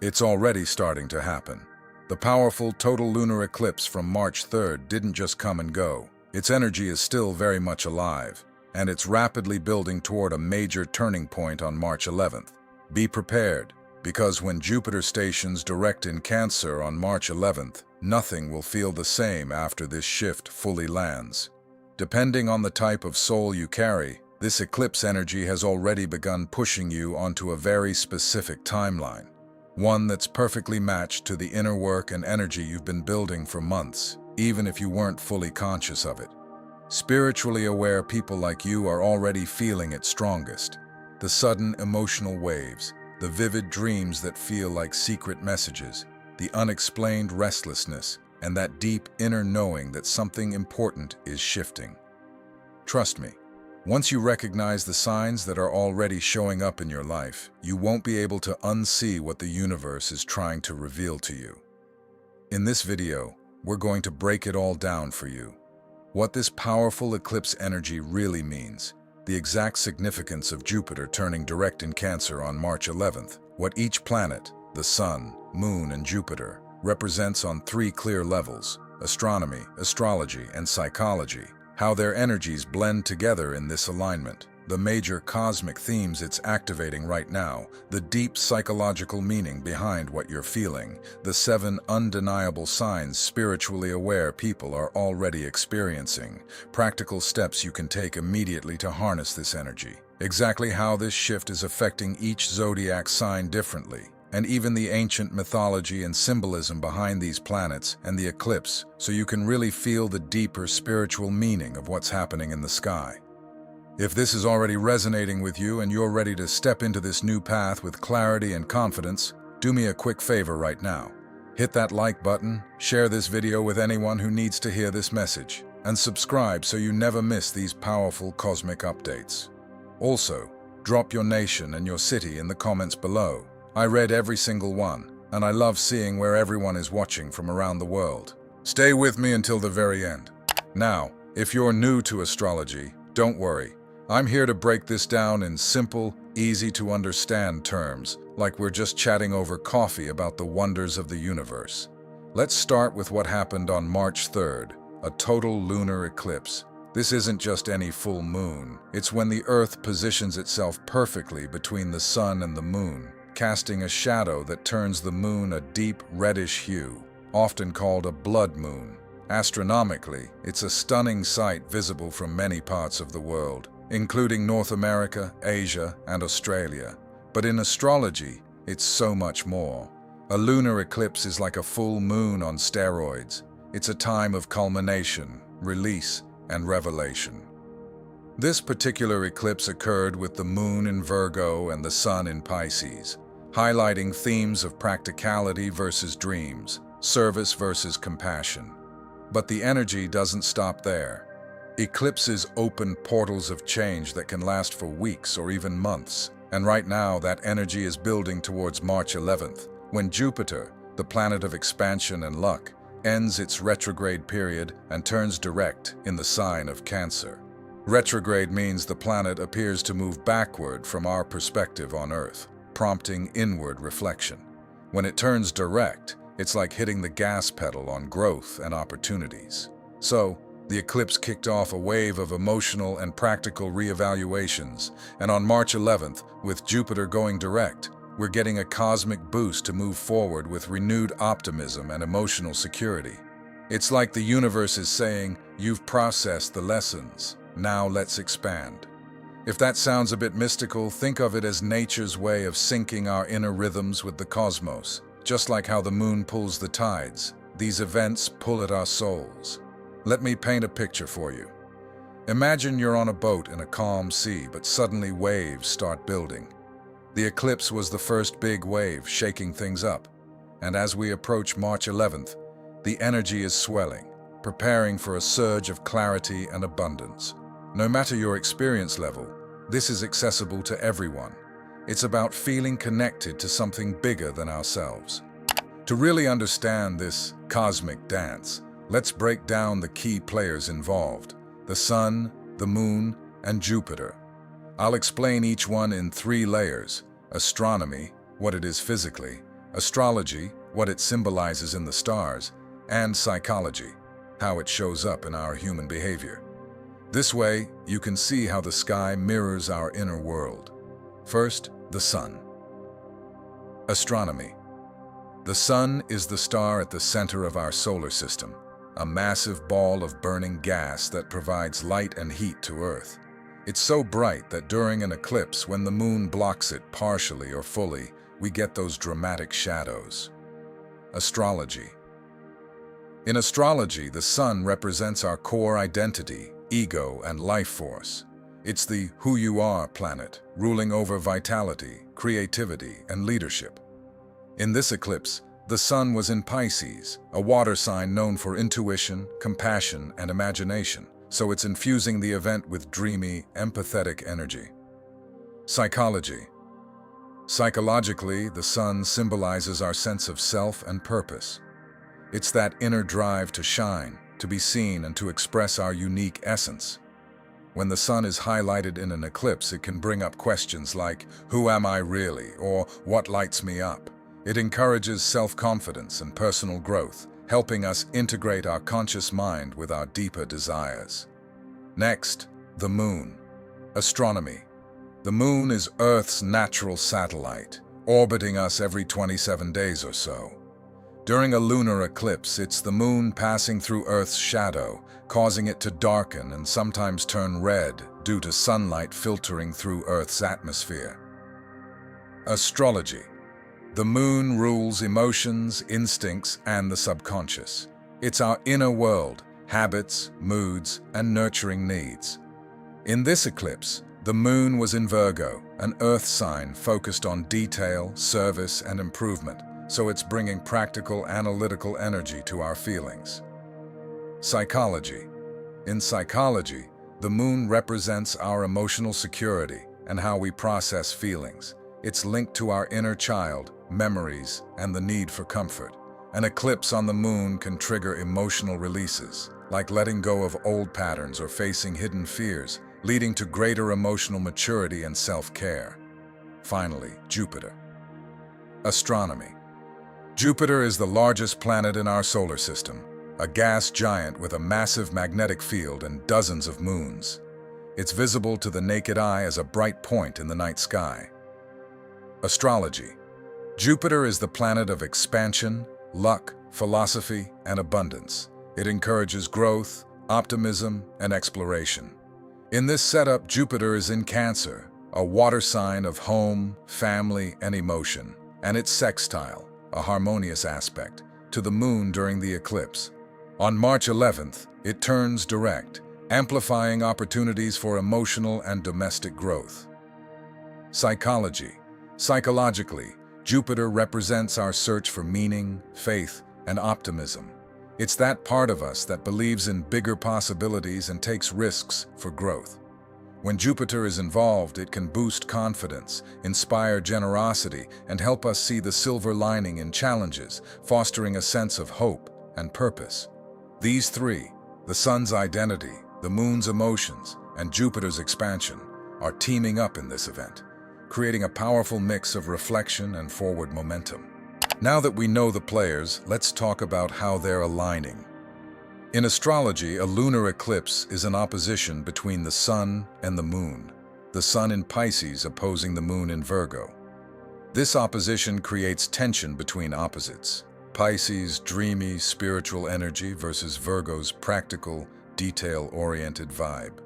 It's already starting to happen. The powerful total lunar eclipse from March 3rd didn't just come and go. Its energy is still very much alive, and it's rapidly building toward a major turning point on March 11th. Be prepared, because when Jupiter stations direct in Cancer on March 11th, nothing will feel the same after this shift fully lands. Depending on the type of soul you carry, this eclipse energy has already begun pushing you onto a very specific timeline. One that's perfectly matched to the inner work and energy you've been building for months, even if you weren't fully conscious of it. Spiritually aware people like you are already feeling it strongest. The sudden emotional waves, the vivid dreams that feel like secret messages, the unexplained restlessness, and that deep inner knowing that something important is shifting. Trust me, once you recognize the signs that are already showing up in your life, you won't be able to unsee what the universe is trying to reveal to you. In this video, we're going to break it all down for you. What this powerful eclipse energy really means, the exact significance of Jupiter turning direct in Cancer on March 11th, what each planet, the Sun, Moon, and Jupiter, represents on 3 clear levels: astronomy, astrology, and psychology, how their energies blend together in this alignment, the major cosmic themes it's activating right now, the deep psychological meaning behind what you're feeling, the 7 undeniable signs spiritually aware people are already experiencing, practical steps you can take immediately to harness this energy, exactly how this shift is affecting each zodiac sign differently, and even the ancient mythology and symbolism behind these planets and the eclipse, so you can really feel the deeper spiritual meaning of what's happening in the sky. If this is already resonating with you and you're ready to step into this new path with clarity and confidence, do me a quick favor right now. Hit that like button, share this video with anyone who needs to hear this message, and subscribe so you never miss these powerful cosmic updates. Also, drop your nation and your city in the comments below. I read every single one, and I love seeing where everyone is watching from around the world. Stay with me until the very end. Now, if you're new to astrology, don't worry. I'm here to break this down in simple, easy-to-understand terms, like we're just chatting over coffee about the wonders of the universe. Let's start with what happened on March 3rd, a total lunar eclipse. This isn't just any full moon. It's when the Earth positions itself perfectly between the Sun and the Moon, casting a shadow that turns the moon a deep reddish hue, often called a blood moon. Astronomically, it's a stunning sight visible from many parts of the world, including North America, Asia, and Australia. But in astrology, it's so much more. A lunar eclipse is like a full moon on steroids. It's a time of culmination, release, and revelation. This particular eclipse occurred with the moon in Virgo and the sun in Pisces, highlighting themes of practicality versus dreams, service versus compassion. But the energy doesn't stop there. Eclipses open portals of change that can last for weeks or even months, and right now that energy is building towards March 11th, when Jupiter, the planet of expansion and luck, ends its retrograde period and turns direct in the sign of Cancer. Retrograde means the planet appears to move backward from our perspective on Earth, prompting inward reflection. When it turns direct, it's like hitting the gas pedal on growth and opportunities. So, the eclipse kicked off a wave of emotional and practical reevaluations, and on March 11th, with Jupiter going direct, we're getting a cosmic boost to move forward with renewed optimism and emotional security. It's like the universe is saying, "You've processed the lessons, now let's expand." If that sounds a bit mystical, think of it as nature's way of syncing our inner rhythms with the cosmos. Just like how the moon pulls the tides, these events pull at our souls. Let me paint a picture for you. Imagine you're on a boat in a calm sea, but suddenly waves start building. The eclipse was the first big wave shaking things up, and as we approach March 11th, the energy is swelling, preparing for a surge of clarity and abundance. No matter your experience level, this is accessible to everyone. It's about feeling connected to something bigger than ourselves. To really understand this cosmic dance, let's break down the key players involved: the Sun, the Moon, and Jupiter. I'll explain each one in 3 layers: astronomy, what it is physically; astrology, what it symbolizes in the stars, and psychology, how it shows up in our human behavior. This way, you can see how the sky mirrors our inner world. First, the sun. Astronomy. The sun is the star at the center of our solar system, a massive ball of burning gas that provides light and heat to Earth. It's so bright that during an eclipse, when the moon blocks it partially or fully, we get those dramatic shadows. Astrology. In astrology, the sun represents our core identity, ego, and life force. It's the who you are planet, ruling over vitality, creativity, and leadership. In this eclipse, the sun was in Pisces, a water sign known for intuition, compassion, and imagination, so it's infusing the event with dreamy, empathetic energy. Psychology. Psychologically, the sun symbolizes our sense of self and purpose. It's that inner drive to shine, to be seen, and to express our unique essence. When the sun is highlighted in an eclipse, it can bring up questions like, who am I really, or what lights me up? It encourages self-confidence and personal growth, helping us integrate our conscious mind with our deeper desires. Next, the moon. Astronomy. The moon is Earth's natural satellite, orbiting us every 27 days or so. During a lunar eclipse, it's the moon passing through Earth's shadow, causing it to darken and sometimes turn red due to sunlight filtering through Earth's atmosphere. Astrology. The moon rules emotions, instincts, and the subconscious. It's our inner world, habits, moods, and nurturing needs. In this eclipse, the moon was in Virgo, an earth sign focused on detail, service, and improvement, so it's bringing practical, analytical energy to our feelings. Psychology. In psychology, the moon represents our emotional security and how we process feelings. It's linked to our inner child, memories, and the need for comfort. An eclipse on the moon can trigger emotional releases, like letting go of old patterns or facing hidden fears, leading to greater emotional maturity and self-care. Finally, Jupiter. Astronomy. Jupiter is the largest planet in our solar system, a gas giant with a massive magnetic field and dozens of moons. It's visible to the naked eye as a bright point in the night sky. Astrology. Jupiter is the planet of expansion, luck, philosophy, and abundance. It encourages growth, optimism, and exploration. In this setup, Jupiter is in Cancer, a water sign of home, family, and emotion, and it's sextile, a harmonious aspect, to the moon during the eclipse. On March 11th, it turns direct, amplifying opportunities for emotional and domestic growth. Psychology. Psychologically, Jupiter represents our search for meaning, faith, and optimism. It's that part of us that believes in bigger possibilities and takes risks for growth. When Jupiter is involved, it can boost confidence, inspire generosity, and help us see the silver lining in challenges, fostering a sense of hope and purpose. These three, the sun's identity, the moon's emotions, and Jupiter's expansion, are teaming up in this event, creating a powerful mix of reflection and forward momentum. Now that we know the players, let's talk about how they're aligning. In astrology, a lunar eclipse is an opposition between the sun and the moon, the sun in Pisces opposing the moon in Virgo. This opposition creates tension between opposites, Pisces' dreamy, spiritual energy versus Virgo's practical, detail-oriented vibe.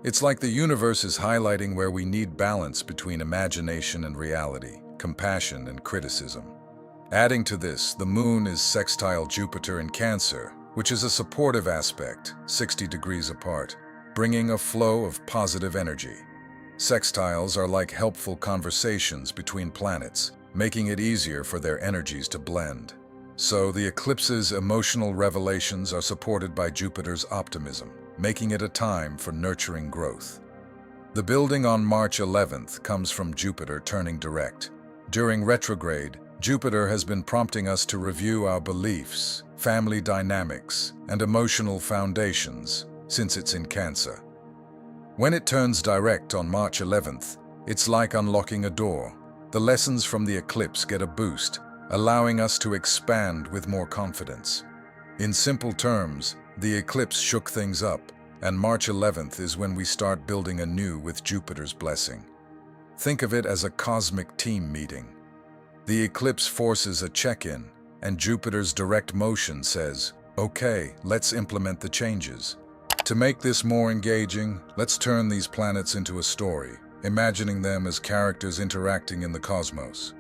It's like the universe is highlighting where we need balance between imagination and reality, compassion and criticism. Adding to this, the moon is sextile Jupiter in Cancer, which is a supportive aspect, 60 degrees apart, bringing a flow of positive energy. Sextiles are like helpful conversations between planets, making it easier for their energies to blend. So the eclipse's emotional revelations are supported by Jupiter's optimism, making it a time for nurturing growth. The building on March 11th comes from Jupiter turning direct. During retrograde, Jupiter has been prompting us to review our beliefs, family dynamics, and emotional foundations since it's in Cancer. When it turns direct on March 11th, it's like unlocking a door. The lessons from the eclipse get a boost, allowing us to expand with more confidence. In simple terms, the eclipse shook things up, and March 11th is when we start building anew with Jupiter's blessing. Think of it as a cosmic team meeting. The eclipse forces a check-in, and Jupiter's direct motion says, "Okay, let's implement the changes." To make this more engaging, let's turn these planets into a story, imagining them as characters interacting in the cosmos.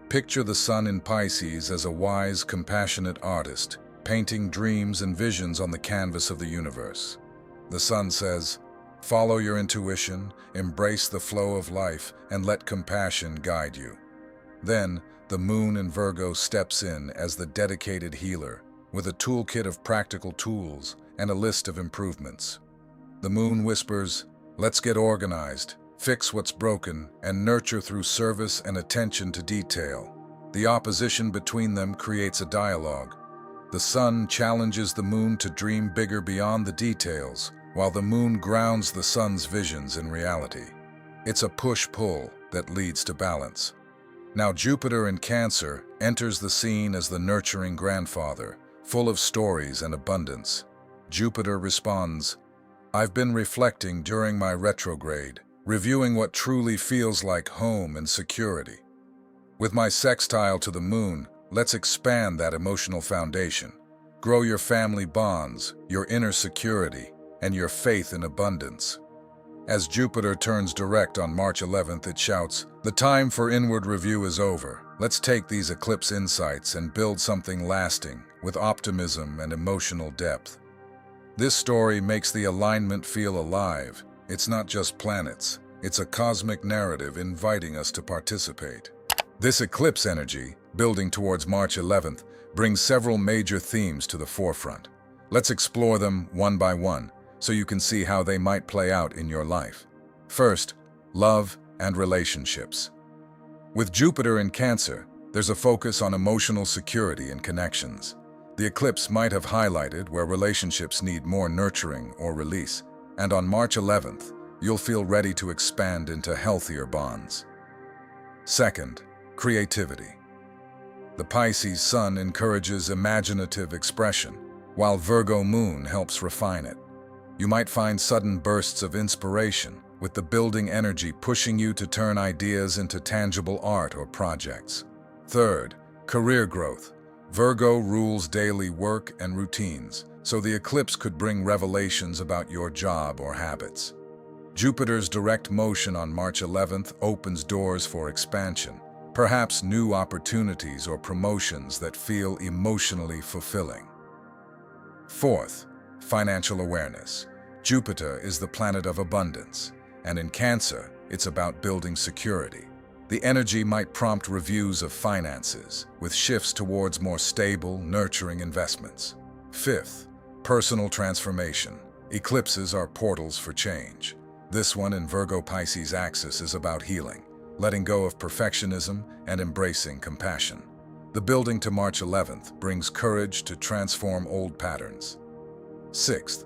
Picture the sun in Pisces as a wise, compassionate artist, painting dreams and visions on the canvas of the universe. The sun says, "Follow your intuition, embrace the flow of life, and let compassion guide you." Then, the moon in Virgo steps in as the dedicated healer, with a toolkit of practical tools and a list of improvements. The moon whispers, "Let's get organized, fix what's broken, and nurture through service and attention to detail." The opposition between them creates a dialogue. The sun challenges the moon to dream bigger beyond the details, while the moon grounds the sun's visions in reality. It's a push-pull that leads to balance. Now Jupiter in Cancer enters the scene as the nurturing grandfather, full of stories and abundance. Jupiter responds, "I've been reflecting during my retrograde, reviewing what truly feels like home and security. With my sextile to the moon, let's expand that emotional foundation. Grow your family bonds, your inner security, and your faith in abundance." As Jupiter turns direct on March 11th, it shouts, "The time for inward review is over. Let's take these eclipse insights and build something lasting, with optimism and emotional depth." This story makes the alignment feel alive. It's not just planets. It's a cosmic narrative inviting us to participate. This eclipse energy, building towards March 11th, brings several major themes to the forefront. Let's explore them one by one, so you can see how they might play out in your life. First, love and relationships. With Jupiter in Cancer, there's a focus on emotional security and connections. The eclipse might have highlighted where relationships need more nurturing or release, and on March 11th, you'll feel ready to expand into healthier bonds. Second, creativity. The Pisces sun encourages imaginative expression, while Virgo moon helps refine it. You might find sudden bursts of inspiration, with the building energy pushing you to turn ideas into tangible art or projects. Third, career growth. Virgo rules daily work and routines, so the eclipse could bring revelations about your job or habits. Jupiter's direct motion on March 11th opens doors for expansion, perhaps new opportunities or promotions that feel emotionally fulfilling. Fourth, financial awareness. Jupiter is the planet of abundance, and in Cancer, it's about building security. The energy might prompt reviews of finances, with shifts towards more stable, nurturing investments. Fifth, personal transformation. Eclipses are portals for change. This one in Virgo-Pisces axis is about healing, letting go of perfectionism and embracing compassion. The building to March 11th brings courage to transform old patterns. Sixth,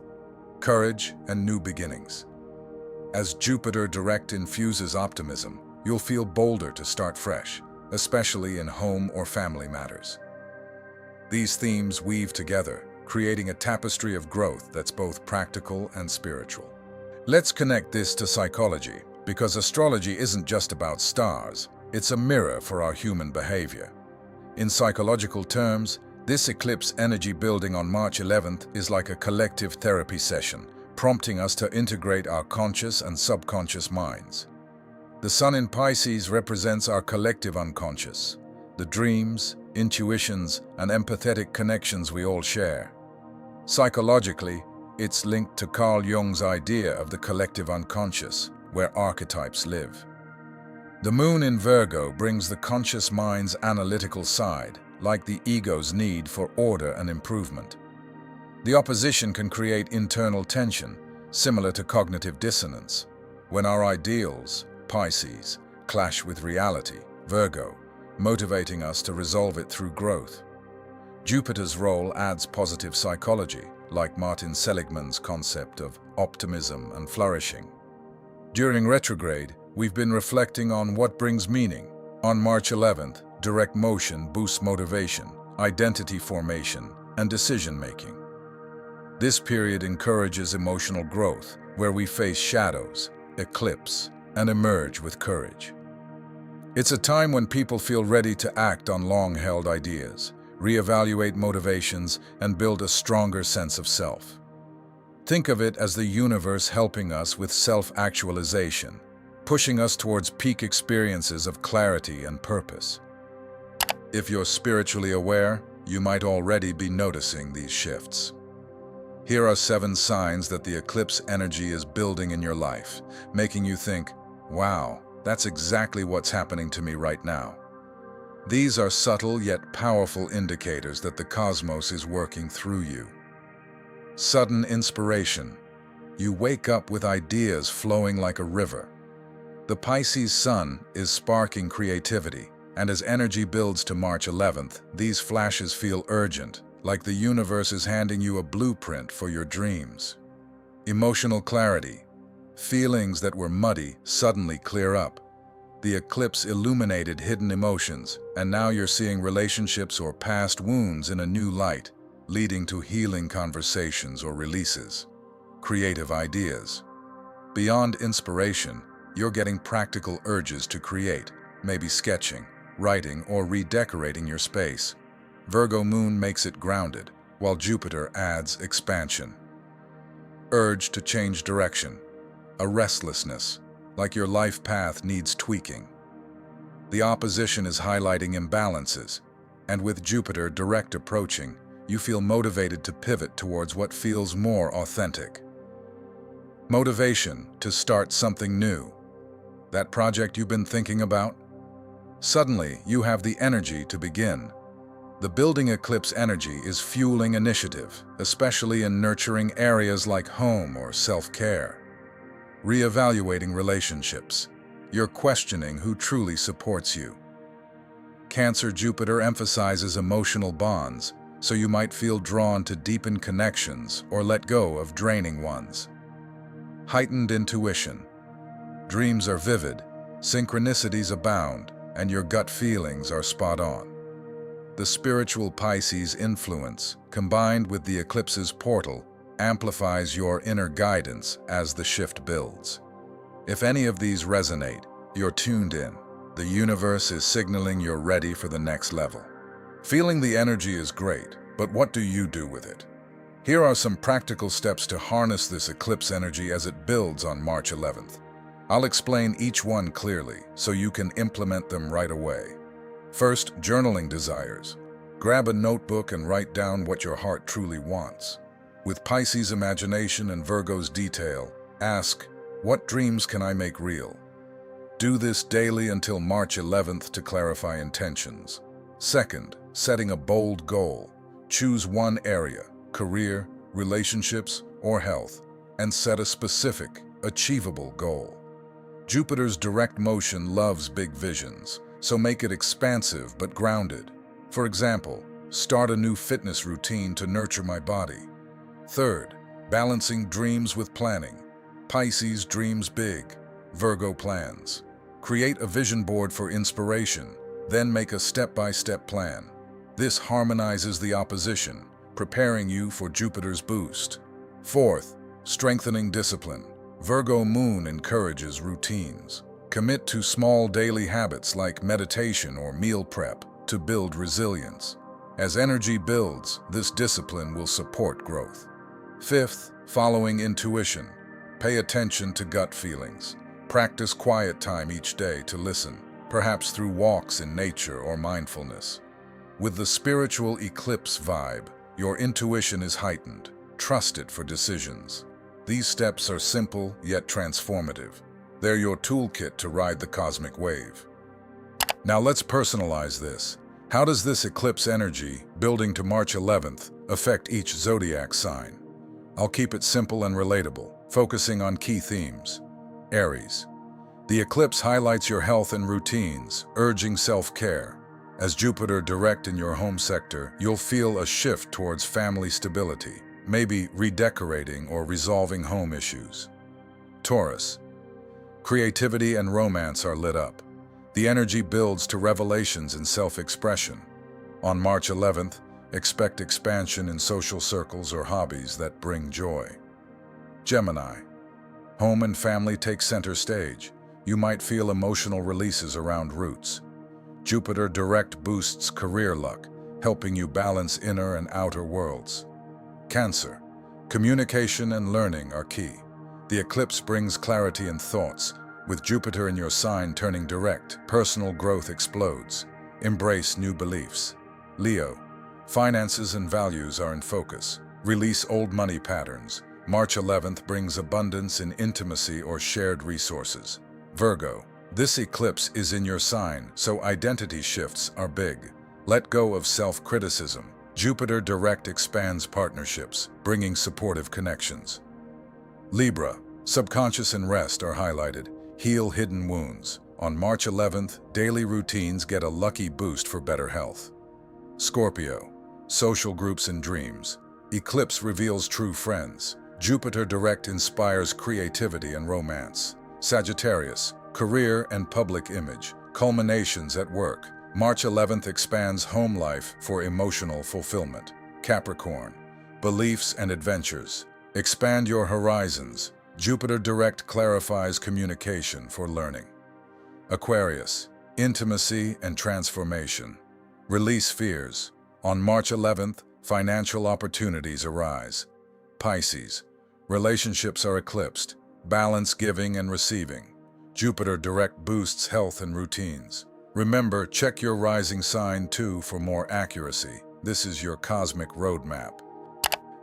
courage and new beginnings. As Jupiter direct infuses optimism, you'll feel bolder to start fresh, especially in home or family matters. These themes weave together, creating a tapestry of growth that's both practical and spiritual. Let's connect this to psychology, because astrology isn't just about stars, it's a mirror for our human behavior. In psychological terms, this eclipse energy building on March 11th is like a collective therapy session, prompting us to integrate our conscious and subconscious minds. The sun in Pisces represents our collective unconscious, the dreams, intuitions, and empathetic connections we all share. Psychologically, it's linked to Carl Jung's idea of the collective unconscious, where archetypes live. The moon in Virgo brings the conscious mind's analytical side, like the ego's need for order and improvement. The opposition can create internal tension, similar to cognitive dissonance, when our ideals, Pisces, clash with reality, Virgo, motivating us to resolve it through growth. Jupiter's role adds positive psychology, like Martin Seligman's concept of optimism and flourishing. During retrograde, we've been reflecting on what brings meaning. On March 11th, direct motion boosts motivation, identity formation, and decision-making. This period encourages emotional growth, where we face shadows, eclipse, and emerge with courage. It's a time when people feel ready to act on long-held ideas, reevaluate motivations, and build a stronger sense of self. Think of it as the universe helping us with self-actualization, pushing us towards peak experiences of clarity and purpose. If you're spiritually aware, you might already be noticing these shifts. Here are 7 signs that the eclipse energy is building in your life, making you think, wow, that's exactly what's happening to me right now. These are subtle yet powerful indicators that the cosmos is working through you. Sudden inspiration. You wake up with ideas flowing like a river. The Pisces sun is sparking creativity, and as energy builds to March 11th, these flashes feel urgent, like the universe is handing you a blueprint for your dreams. Emotional clarity. Feelings that were muddy suddenly clear up. The eclipse illuminated hidden emotions, and now you're seeing relationships or past wounds in a new light, leading to healing conversations or releases. Creative ideas. Beyond inspiration, you're getting practical urges to create, maybe sketching, writing, or redecorating your space. Virgo moon makes it grounded, while Jupiter adds expansion. Urge to change direction. A restlessness, like your life path needs tweaking. The opposition is highlighting imbalances, and with Jupiter direct approaching, you feel motivated to pivot towards what feels more authentic. Motivation to start something new. That project you've been thinking about? Suddenly, you have the energy to begin. The building eclipse energy is fueling initiative, especially in nurturing areas like home or self-care. Reevaluating relationships. You're questioning who truly supports you. Cancer Jupiter emphasizes emotional bonds, so you might feel drawn to deepen connections or let go of draining ones. Heightened intuition. Dreams are vivid, synchronicities abound, and your gut feelings are spot on. The spiritual Pisces influence, combined with the eclipse's portal, amplifies your inner guidance as the shift builds. If any of these resonate, you're tuned in. The universe is signaling you're ready for the next level. Feeling the energy is great, but what do you do with it? Here are some practical steps to harness this eclipse energy as it builds on March 11th. I'll explain each one clearly so you can implement them right away. First, journaling desires. Grab a notebook and write down what your heart truly wants. With Pisces imagination and Virgo's detail, ask, what dreams can I make real? Do this daily until March 11th to clarify intentions. Second, setting a bold goal. Choose one area, career, relationships, or health, and set a specific, achievable goal. Jupiter's direct motion loves big visions, so make it expansive but grounded. For example, start a new fitness routine to nurture my body. Third, balancing dreams with planning. Pisces dreams big, Virgo plans. Create a vision board for inspiration, then make a step-by-step plan. This harmonizes the opposition, preparing you for Jupiter's boost. Fourth, strengthening discipline. Virgo moon encourages routines. Commit to small daily habits like meditation or meal prep to build resilience. As energy builds, this discipline will support growth. Fifth, following intuition. Pay attention to gut feelings. Practice quiet time each day to listen, perhaps through walks in nature or mindfulness. With the spiritual eclipse vibe, your intuition is heightened. Trust it for decisions. These steps are simple yet transformative. They're your toolkit to ride the cosmic wave. Now let's personalize this. How does this eclipse energy, building to March 11th, affect each zodiac sign? I'll keep it simple and relatable, focusing on key themes. Aries. The eclipse highlights your health and routines, urging self-care. As Jupiter direct in your home sector, you'll feel a shift towards family stability, maybe redecorating or resolving home issues. Taurus. Creativity and romance are lit up. The energy builds to revelations in self-expression. On March 11th, expect expansion in social circles or hobbies that bring joy. Gemini. Home and family take center stage. You might feel emotional releases around roots. Jupiter direct boosts career luck, helping you balance inner and outer worlds. Cancer. Communication and learning are key. The eclipse brings clarity in thoughts. With Jupiter in your sign turning direct, personal growth explodes. Embrace new beliefs. Leo. Finances and values are in focus. Release old money patterns. March 11th brings abundance in intimacy or shared resources. Virgo. This eclipse is in your sign, so identity shifts are big. Let go of self-criticism. Jupiter direct expands partnerships, bringing supportive connections. Libra. Subconscious and rest are highlighted. Heal hidden wounds. On March 11th, daily routines get a lucky boost for better health. Scorpio. Social groups and dreams. Eclipse reveals true friends. Jupiter direct inspires creativity and romance. Sagittarius. Career and public image. Culminations at work. March 11th expands home life for emotional fulfillment. Capricorn. Beliefs and adventures. Expand your horizons. Jupiter direct clarifies communication for learning. Aquarius. Intimacy and transformation. Release fears. On March 11th, financial opportunities arise. Pisces. Relationships are eclipsed. Balance giving and receiving. Jupiter direct boosts health and routines. Remember, check your rising sign too for more accuracy. This is your cosmic roadmap.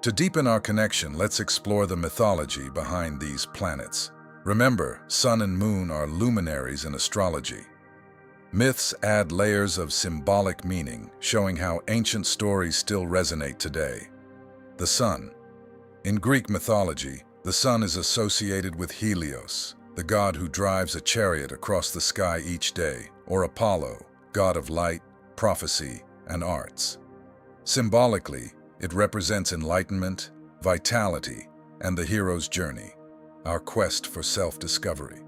To deepen our connection, let's explore the mythology behind these planets. Remember, sun and moon are luminaries in astrology. Myths add layers of symbolic meaning, showing how ancient stories still resonate today. The sun. In Greek mythology, the sun is associated with Helios, the god who drives a chariot across the sky each day, or Apollo, god of light, prophecy, and arts. Symbolically, it represents enlightenment, vitality, and the hero's journey, our quest for self-discovery.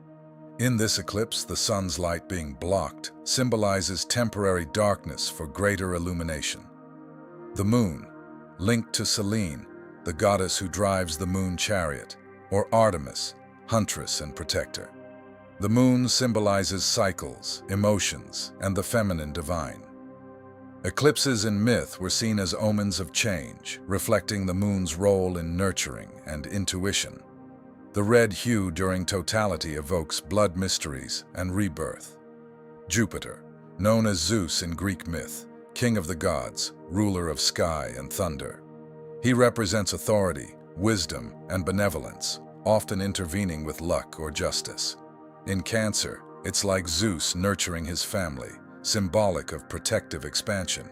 In this eclipse, the sun's light being blocked symbolizes temporary darkness for greater illumination. The moon, linked to Selene, the goddess who drives the moon chariot, or Artemis, huntress and protector. The moon symbolizes cycles, emotions, and the feminine divine. Eclipses in myth were seen as omens of change, reflecting the moon's role in nurturing and intuition. The red hue during totality evokes blood mysteries and rebirth. Jupiter, known as Zeus in Greek myth, king of the gods, ruler of sky and thunder. He represents authority, wisdom, and benevolence, often intervening with luck or justice. In Cancer, it's like Zeus nurturing his family, symbolic of protective expansion.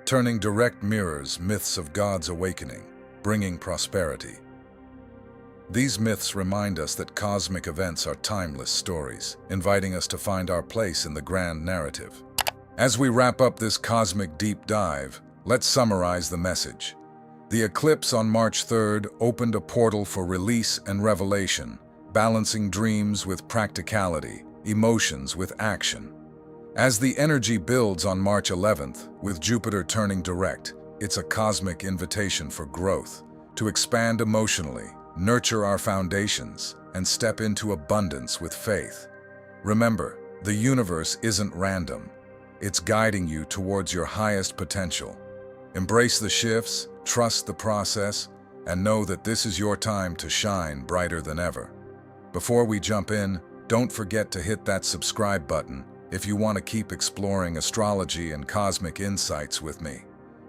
Turning direct mirrors myths of God's awakening, bringing prosperity. These myths remind us that cosmic events are timeless stories, inviting us to find our place in the grand narrative. As we wrap up this cosmic deep dive, let's summarize the message. The eclipse on March 3rd opened a portal for release and revelation, balancing dreams with practicality, emotions with action. As the energy builds on March 11th, with Jupiter turning direct, it's a cosmic invitation for growth, to expand emotionally, nurture our foundations, and step into abundance with faith. Remember, the universe isn't random. It's guiding you towards your highest potential. Embrace the shifts, trust the process, and know that this is your time to shine brighter than ever. Before we jump in, don't forget to hit that subscribe button if you want to keep exploring astrology and cosmic insights with me.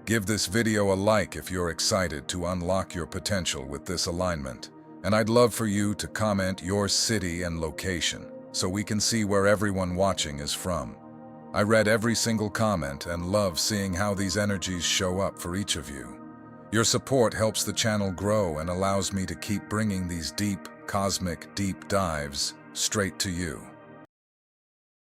Give this video a like if you're excited to unlock your potential with this alignment. And I'd love for you to comment your city and location so we can see where everyone watching is from. I read every single comment and love seeing how these energies show up for each of you. Your support helps the channel grow and allows me to keep bringing these deep, cosmic deep dives straight to you.